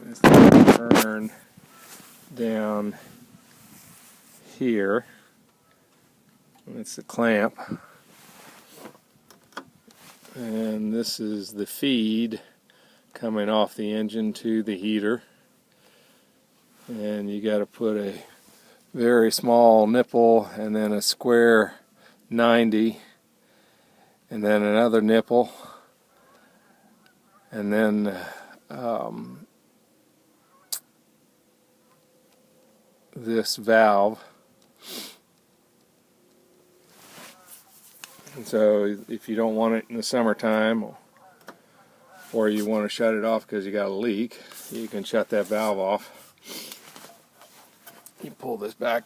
This thing turn down here. That's the clamp. And this is the feed coming off the engine to the heater. And you got to put a very small nipple and then a square 90 and then another nipple and then this valve. And so if you don't want it in the summertime or you want to shut it off because you got a leak, you can shut that valve off. You pull this back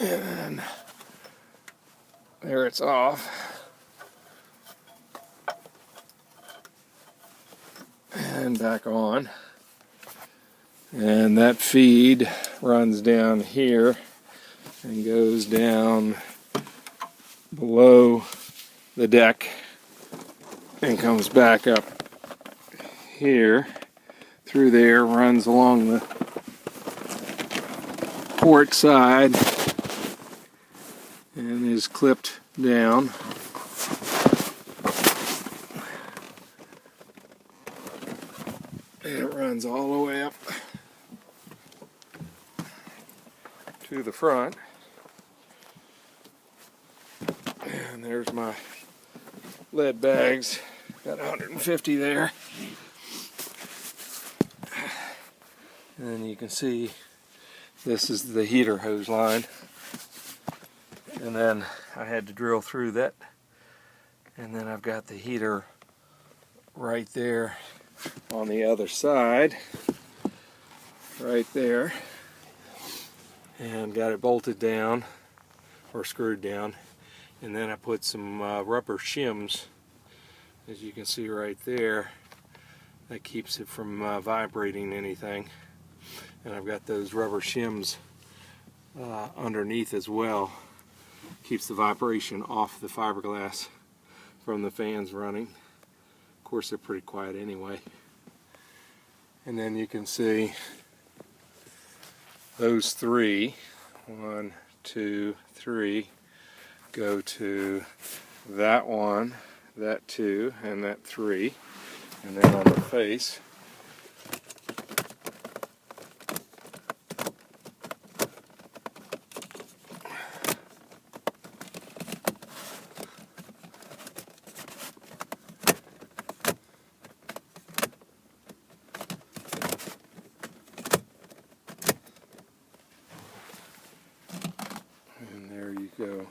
and there it's off. And back on. And that feed runs down here and goes down below the deck and comes back up here through there, runs along the port side and is clipped down. And it runs all the way up to the front. And there's my lead bags. Got 150 there. And then you can see this is the heater hose line. And then I had to drill through that. And then I've got the heater right there on the other side. Right there. And got it bolted down or screwed down. And then I put some rubber shims, as you can see right there. That keeps it from vibrating anything. And I've got those rubber shims underneath as well. Keeps the vibration off the fiberglass from the fans running. Of course, they're pretty quiet anyway. And then you can see those three, 1, 2, 3, go to that one, that 2, and that 3. And then on the face, and there you go.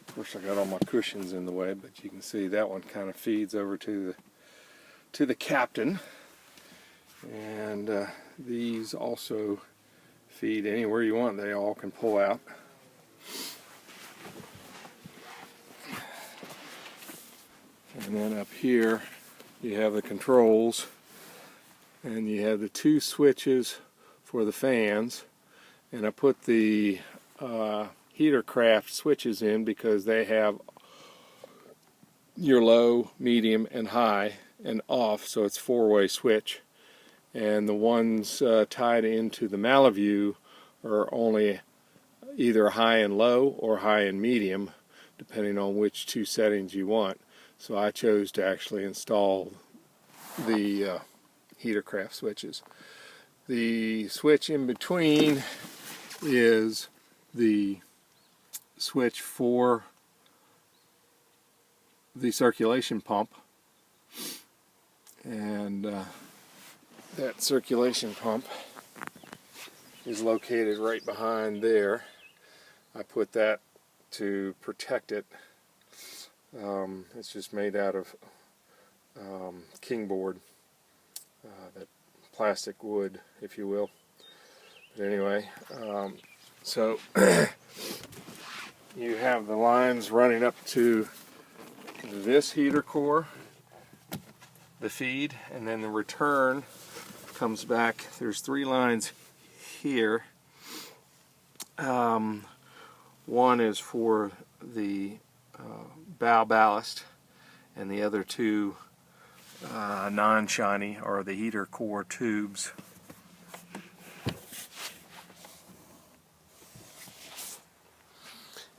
Of course, I got all my cushions in the way, but you can see that one kind of feeds over to the captain. And these also feed anywhere you want. They all can pull out. And then up here you have the controls, and you have the 2 switches for the fans. And I put the Heatercraft switches in because they have your low, medium, and high and off, so it's 4-way switch. And the ones tied into the Malibu are only either high and low or high and medium, depending on which 2 settings you want. So I chose to actually install the Heatercraft switches. The switch in between is the switch for the circulation pump, and that circulation pump is located right behind there. I put that to protect it. It's just made out of king board, that plastic wood, if you will. But anyway, so you have the lines running up to this heater core, the feed, and then the return comes back. There's 3 lines here. One is for the bow ballast, and the other 2 non-shiny are the heater core tubes.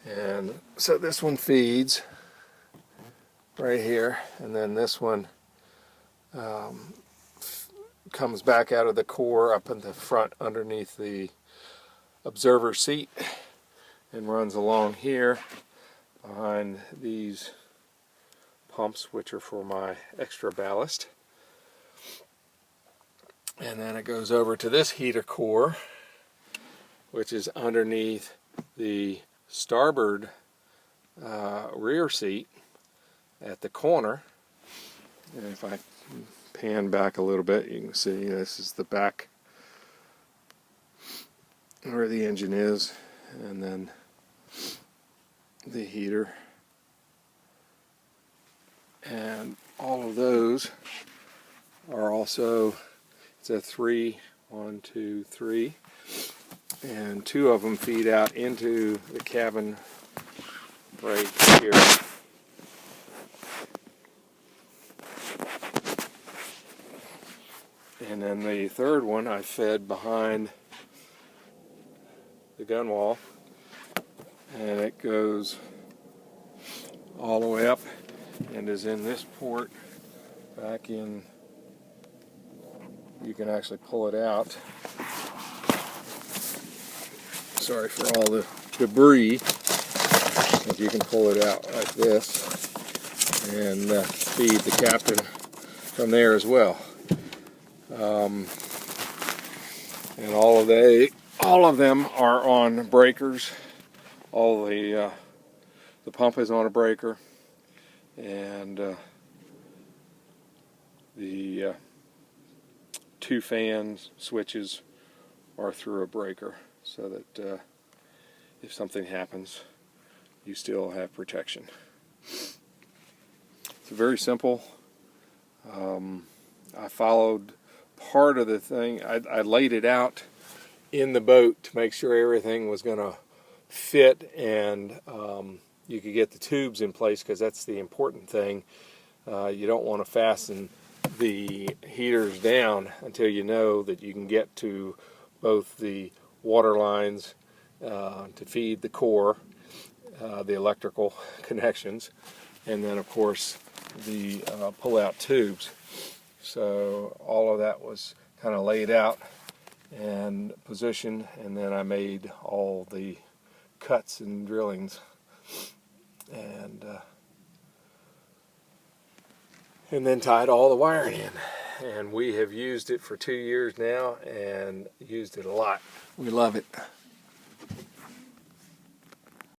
And so this one feeds right here, and then this one comes back out of the core up in the front underneath the observer seat and runs along here behind these pumps, which are for my extra ballast. And then it goes over to this heater core, which is underneath the starboard rear seat at the corner. And if I pan back a little bit, you can see this is the back where the engine is, and then the heater. And all of those are also, it's a 3, 1, 2, 3, and 2 of them feed out into the cabin right here. And then the third one I fed behind the gun wall, and it goes all the way up and is in this port back in. You can actually pull it out. Sorry for all the debris, but you can pull it out like this and feed the captain from there as well. And all of them are on breakers. All the pump is on a breaker, and the 2 fans switches are through a breaker, so that if something happens, you still have protection. It's very simple. I followed part of the thing. I laid it out in the boat to make sure everything was going to fit, and you could get the tubes in place, because that's the important thing. You don't want to fasten the heaters down until you know that you can get to both the water lines to feed the core, the electrical connections, and then of course the pull-out tubes. So all of that was kind of laid out and positioned, and then I made all the cuts and drillings, and then tied all the wiring in. And we have used it for 2 years now, and used it a lot. We love it.